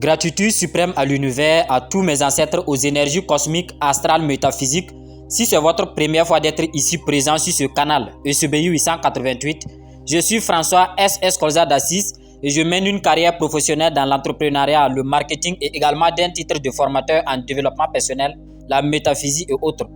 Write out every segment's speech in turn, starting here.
Gratitude suprême à l'univers, à tous mes ancêtres, aux énergies cosmiques, astrales, métaphysiques. Si c'est votre première fois d'être ici présent sur ce canal, ECBI 888, je suis François S.S. Kolza d'Assis et je mène une carrière professionnelle dans l'entrepreneuriat, le marketing et également d'un titre de formateur en développement personnel, la métaphysique et autres.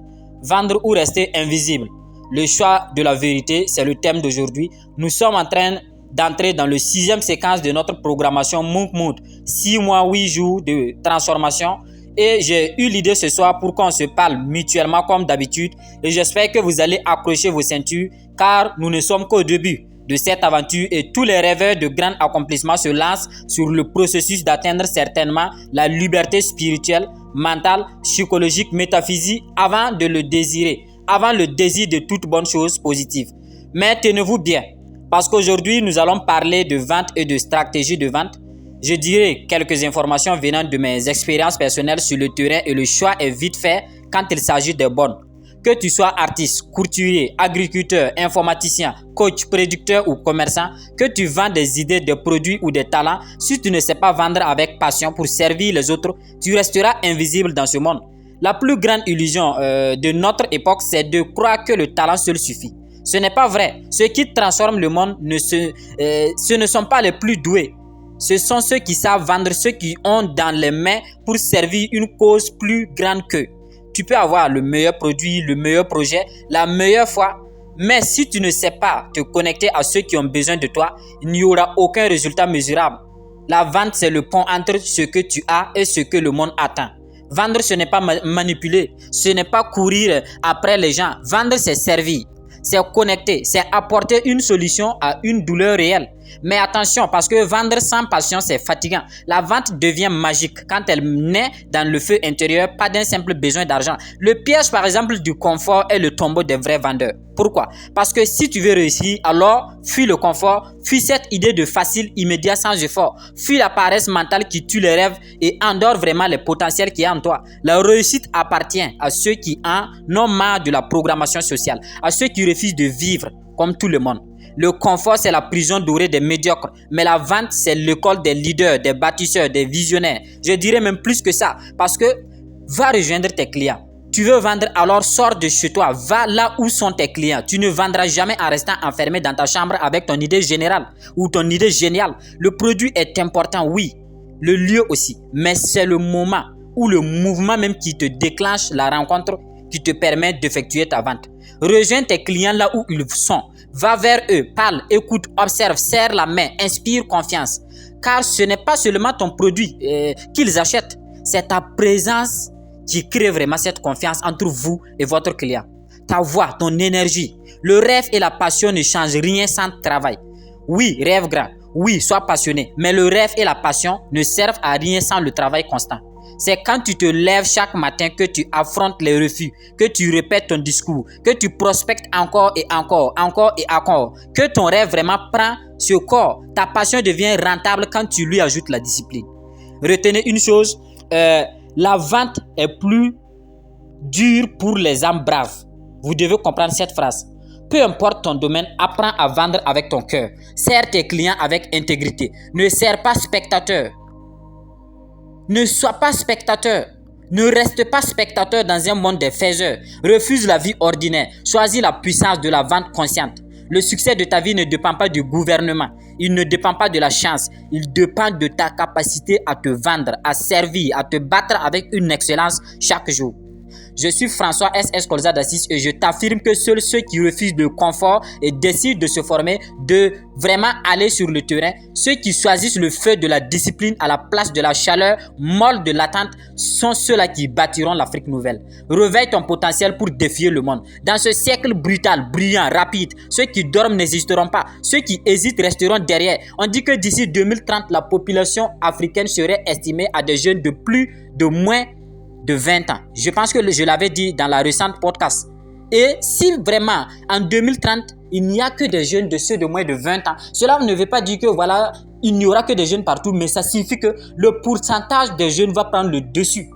Vendre ou rester invisible. Le choix de la vérité, c'est le thème d'aujourd'hui. Nous sommes en train d'entrer dans le 6e séquence de notre programmation Monk Mood. 6 mois, 8 jours de transformation. Et j'ai eu l'idée ce soir pour qu'on se parle mutuellement comme d'habitude. Et j'espère que vous allez accrocher vos ceintures car nous ne sommes qu'au début de cette aventure et tous les rêveurs de grands accomplissements se lancent sur le processus d'atteindre certainement la liberté spirituelle, mentale, psychologique, métaphysique avant de le désirer, avant le désir de toute bonne chose positive. Mais tenez-vous bien, parce qu'aujourd'hui nous allons parler de vente et de stratégie de vente. Je dirai quelques informations venant de mes expériences personnelles sur le terrain et le choix est vite fait quand il s'agit des bonnes. Que tu sois artiste, couturier, agriculteur, informaticien, coach, producteur ou commerçant, que tu vends des idées, des produits ou des talents, si tu ne sais pas vendre avec passion pour servir les autres, tu resteras invisible dans ce monde. La plus grande illusion de notre époque, c'est de croire que le talent seul suffit. Ce n'est pas vrai. Ceux qui transforment le monde, ce ne sont pas les plus doués. Ce sont ceux qui savent vendre, ceux qui ont dans les mains pour servir une cause plus grande qu'eux. Tu peux avoir le meilleur produit, le meilleur projet, la meilleure foi, mais si tu ne sais pas te connecter à ceux qui ont besoin de toi, il n'y aura aucun résultat mesurable. La vente, c'est le pont entre ce que tu as et ce que le monde attend. Vendre, ce n'est pas manipuler, ce n'est pas courir après les gens. Vendre, c'est servir, c'est connecter, c'est apporter une solution à une douleur réelle. Mais attention, parce que vendre sans passion, c'est fatigant. La vente devient magique quand elle naît dans le feu intérieur, pas d'un simple besoin d'argent. Le piège, par exemple, du confort est le tombeau des vrais vendeurs. Pourquoi? Parce que si tu veux réussir, alors fuis le confort, fuis cette idée de facile, immédiat, sans effort. Fuis la paresse mentale qui tue les rêves et endort vraiment les potentiels qu'il y a en toi. La réussite appartient à ceux qui en ont marre de la programmation sociale, à ceux qui refusent de vivre comme tout le monde. Le confort, c'est la prison dorée des médiocres. Mais la vente, c'est l'école des leaders, des bâtisseurs, des visionnaires. Je dirais même plus que ça. Parce que va rejoindre tes clients. Tu veux vendre, alors sors de chez toi. Va là où sont tes clients. Tu ne vendras jamais en restant enfermé dans ta chambre avec ton idée générale ou ton idée géniale. Le produit est important, oui. Le lieu aussi. Mais c'est le moment ou le mouvement même qui te déclenche la rencontre qui te permet d'effectuer ta vente. Rejoins tes clients là où ils sont. Va vers eux, parle, écoute, observe, serre la main, inspire confiance. Car ce n'est pas seulement ton produit qu'ils achètent, c'est ta présence qui crée vraiment cette confiance entre vous et votre client. Ta voix, ton énergie. Le rêve et la passion ne changent rien sans travail. Oui, rêve grand. Oui, sois passionné. Mais le rêve et la passion ne servent à rien sans le travail constant. C'est quand tu te lèves chaque matin que tu affrontes les refus, que tu répètes ton discours, que tu prospectes encore et encore, encore et encore, que ton rêve vraiment prend ce corps. Ta passion devient rentable quand tu lui ajoutes la discipline. Retenez une chose, la vente est plus dure pour les âmes braves. Vous devez comprendre cette phrase. Peu importe ton domaine, apprends à vendre avec ton cœur. Sers tes clients avec intégrité. Ne sers pas spectateur. Ne sois pas spectateur. Ne reste pas spectateur dans un monde des faiseurs. Refuse la vie ordinaire. Choisis la puissance de la vente consciente. Le succès de ta vie ne dépend pas du gouvernement. Il ne dépend pas de la chance. Il dépend de ta capacité à te vendre, à servir, à te battre avec une excellence chaque jour. Je suis François S.S. Kolza d'Assis et je t'affirme que seuls ceux qui refusent le confort et décident de se former, de vraiment aller sur le terrain, ceux qui choisissent le feu de la discipline à la place de la chaleur molle de l'attente, sont ceux-là qui bâtiront l'Afrique nouvelle. Réveille ton potentiel pour défier le monde. Dans ce siècle brutal, brillant, rapide, ceux qui dorment n'existeront pas. Ceux qui hésitent resteront derrière. On dit que d'ici 2030, la population africaine serait estimée à des jeunes de moins de 20 ans. Je pense que je l'avais dit dans la récente podcast. Et si vraiment en 2030, il n'y a que des jeunes de ceux de moins de 20 ans, cela ne veut pas dire que voilà, il n'y aura que des jeunes partout, mais ça signifie que le pourcentage des jeunes va prendre le dessus.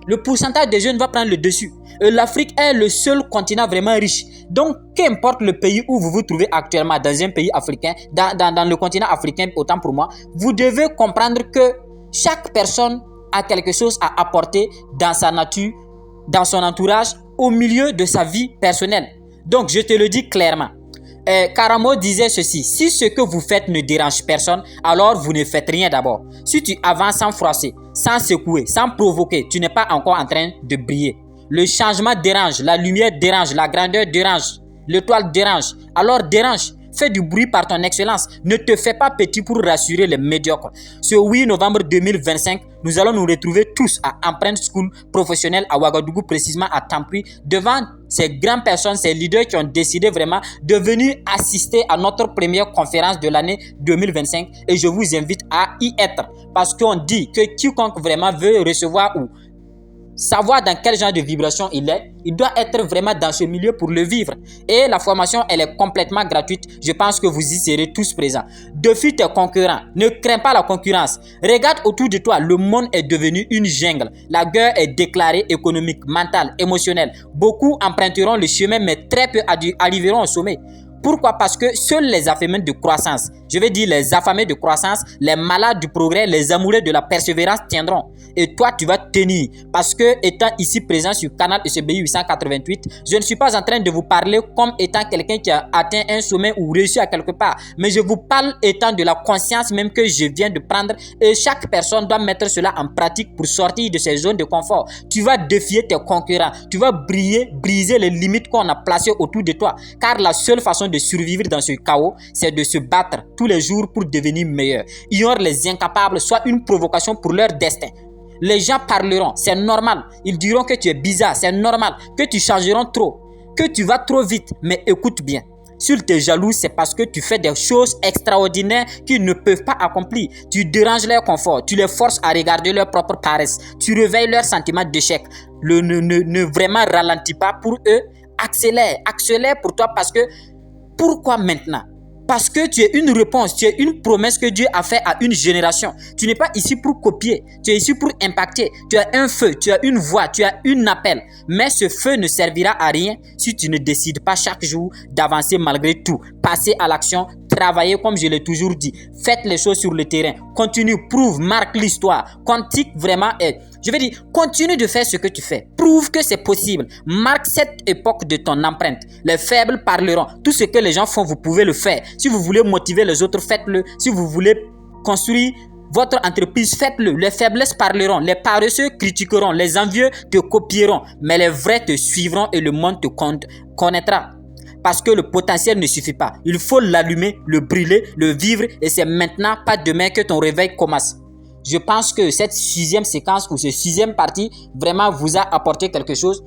Le pourcentage des jeunes va prendre le dessus. L'Afrique est le seul continent vraiment riche. Donc, qu'importe le pays où vous vous trouvez actuellement, dans un pays africain, dans le continent africain, autant pour moi, vous devez comprendre que Chaque personne a quelque chose à apporter dans sa nature, dans son entourage, au milieu de sa vie personnelle. Donc, je te le dis clairement. Karamo disait ceci: si ce que vous faites ne dérange personne, alors vous ne faites rien d'abord. Si tu avances sans froisser, sans secouer, sans provoquer, tu n'es pas encore en train de briller. Le changement dérange, la lumière dérange, la grandeur dérange, l'étoile dérange. Alors dérange. Fais du bruit par ton excellence. Ne te fais pas petit pour rassurer les médiocres. Ce 8 novembre 2025, nous allons nous retrouver tous à Empreinte School professionnelle à Ouagadougou, précisément à Tampui, devant ces grandes personnes, ces leaders qui ont décidé vraiment de venir assister à notre première conférence de l'année 2025. Et je vous invite à y être. Parce qu'on dit que quiconque vraiment veut recevoir ou savoir dans quel genre de vibration il doit être vraiment dans ce milieu pour le vivre. Et la formation, elle est complètement gratuite. Je pense que vous y serez tous présents. Défie tes concurrents. Ne crains pas la concurrence. Regarde autour de toi. Le monde est devenu une jungle. La guerre est déclarée économique, mentale, émotionnelle. Beaucoup emprunteront le chemin, mais très peu arriveront au sommet. Pourquoi? Parce que seuls les affamés de croissance, je veux dire les affamés de croissance, les malades du progrès, les amoureux de la persévérance tiendront. Et toi, tu vas tenir. Parce que étant ici présent sur Canal ECBI 888, je ne suis pas en train de vous parler comme étant quelqu'un qui a atteint un sommet ou réussi à quelque part. Mais je vous parle étant de la conscience même que je viens de prendre. Et chaque personne doit mettre cela en pratique pour sortir de ses zones de confort. Tu vas défier tes concurrents. Tu vas briller, briser les limites qu'on a placées autour de toi. Car la seule façon de survivre dans ce chaos, c'est de se battre tous les jours pour devenir meilleur. Ignore les incapables, soit une provocation pour leur destin. Les gens parleront, c'est normal. Ils diront que tu es bizarre, c'est normal. Que tu changeront trop, que tu vas trop vite. Mais écoute bien. S'ils te jalousent, c'est parce que tu fais des choses extraordinaires qu'ils ne peuvent pas accomplir. Tu déranges leur confort, tu les forces à regarder leur propre paresse. Tu réveilles leur sentiment d'échec. Ne vraiment ralentis pas pour eux. Accélère pour toi parce que pourquoi maintenant? Parce que tu es une réponse, tu es une promesse que Dieu a faite à une génération. Tu n'es pas ici pour copier, tu es ici pour impacter. Tu as un feu, tu as une voix, tu as un appel. Mais ce feu ne servira à rien si tu ne décides pas chaque jour d'avancer malgré tout. Passer à l'action, travailler comme je l'ai toujours dit. Faites les choses sur le terrain. Continue, prouve, marque l'histoire. Quantique vraiment est. Je veux dire, continue de faire ce que tu fais. Prouve que c'est possible. Marque cette époque de ton empreinte. Les faibles parleront. Tout ce que les gens font, vous pouvez le faire. Si vous voulez motiver les autres, faites-le. Si vous voulez construire votre entreprise, faites-le. Les faiblesses parleront. Les paresseux critiqueront. Les envieux te copieront. Mais les vrais te suivront et le monde te connaîtra. Parce que le potentiel ne suffit pas. Il faut l'allumer, le brûler, le vivre. Et c'est maintenant, pas demain, que ton réveil commence. Je pense que cette 6e séquence ou ce 6e partie vraiment vous a apporté quelque chose.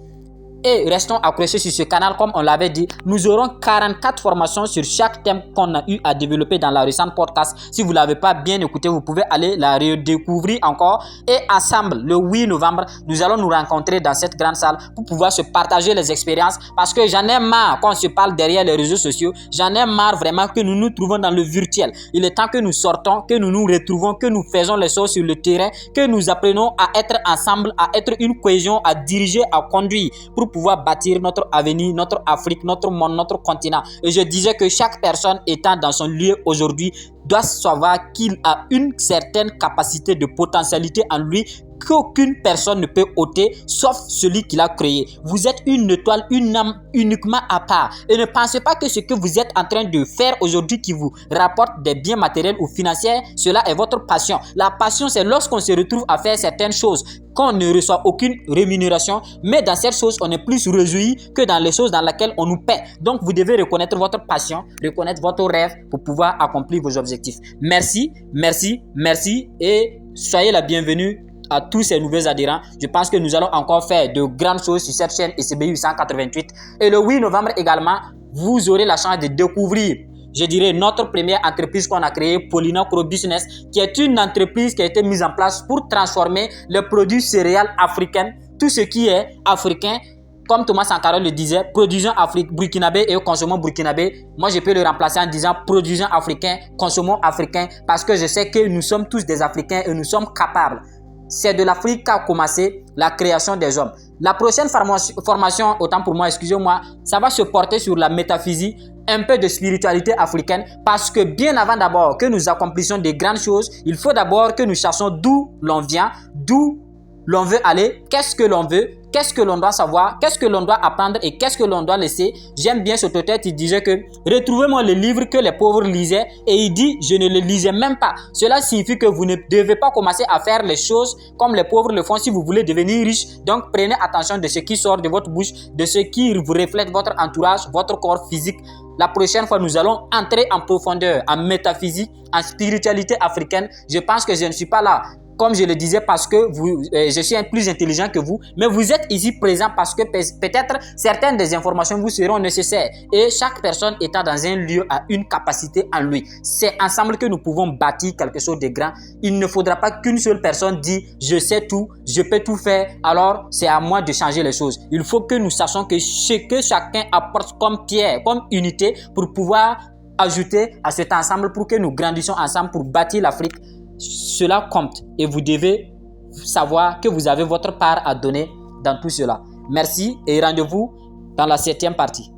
Et restons accrochés sur ce canal comme on l'avait dit. Nous aurons 44 formations sur chaque thème qu'on a eu à développer dans la récente podcast. Si vous ne l'avez pas bien écouté, vous pouvez aller la redécouvrir encore. Et ensemble, le 8 novembre, nous allons nous rencontrer dans cette grande salle pour pouvoir se partager les expériences. Parce que j'en ai marre quand on se parle derrière les réseaux sociaux. J'en ai marre vraiment que nous nous trouvons dans le virtuel. Il est temps que nous sortons, que nous nous retrouvons, que nous faisons les choses sur le terrain, que nous apprenons à être ensemble, à être une cohésion, à diriger, à conduire pour pouvoir bâtir notre avenir, notre Afrique, notre monde, notre continent. Et je disais que chaque personne étant dans son lieu aujourd'hui doit savoir qu'il a une certaine capacité de potentialité en lui qu'aucune personne ne peut ôter sauf celui qui l'a créé. Vous êtes une étoile, une âme uniquement à part. Et ne pensez pas que ce que vous êtes en train de faire aujourd'hui qui vous rapporte des biens matériels ou financiers, cela est votre passion. La passion, c'est lorsqu'on se retrouve à faire certaines choses, qu'on ne reçoit aucune rémunération, mais dans cette chose, on est plus réjoui que dans les choses dans lesquelles on nous paie. Donc, vous devez reconnaître votre passion, reconnaître votre rêve pour pouvoir accomplir vos objectifs. Merci, merci, merci et soyez la bienvenue à tous ces nouveaux adhérents. Je pense que nous allons encore faire de grandes choses sur cette chaîne ECBI 888. Et le 8 novembre également, vous aurez la chance de découvrir, je dirais, notre première entreprise qu'on a créée, Paulina Cro Business, qui est une entreprise qui a été mise en place pour transformer les produits céréales africains, tout ce qui est africain. Comme Thomas Sankara le disait, produisons burkinabé et consommons burkinabé. Moi, je peux le remplacer en disant produisons africain, consommons africain, parce que je sais que nous sommes tous des Africains et nous sommes capables. C'est de l'Afrique qu'a commencé la création des hommes. La prochaine formation, autant pour moi, excusez-moi, ça va se porter sur la métaphysique, un peu de spiritualité africaine, parce que bien avant d'abord que nous accomplissions des grandes choses, il faut d'abord que nous cherchions d'où l'on vient, d'où l'on veut aller, qu'est-ce que l'on veut, qu'est-ce que l'on doit savoir, qu'est-ce que l'on doit apprendre et qu'est-ce que l'on doit laisser. J'aime bien cet auteur qui disait que retrouvez-moi le livre que les pauvres lisaient, et il dit je ne le lisais même pas. Cela signifie que vous ne devez pas commencer à faire les choses comme les pauvres le font si vous voulez devenir riche. Donc prenez attention de ce qui sort de votre bouche, de ce qui vous reflète votre entourage, votre corps physique. La prochaine fois, nous allons entrer en profondeur, en métaphysique, en spiritualité africaine. Je pense que je ne suis pas là, comme je le disais, parce que je suis plus intelligent que vous, mais vous êtes ici présent parce que peut-être certaines des informations vous seront nécessaires. Et chaque personne étant dans un lieu a une capacité en lui. C'est ensemble que nous pouvons bâtir quelque chose de grand. Il ne faudra pas qu'une seule personne dise « je sais tout, je peux tout faire, alors c'est à moi de changer les choses ». Il faut que nous sachions que ce que chacun apporte comme pierre, comme unité, pour pouvoir ajouter à cet ensemble, pour que nous grandissions ensemble, pour bâtir l'Afrique. Cela compte et vous devez savoir que vous avez votre part à donner dans tout cela. Merci et rendez-vous dans la 7e partie.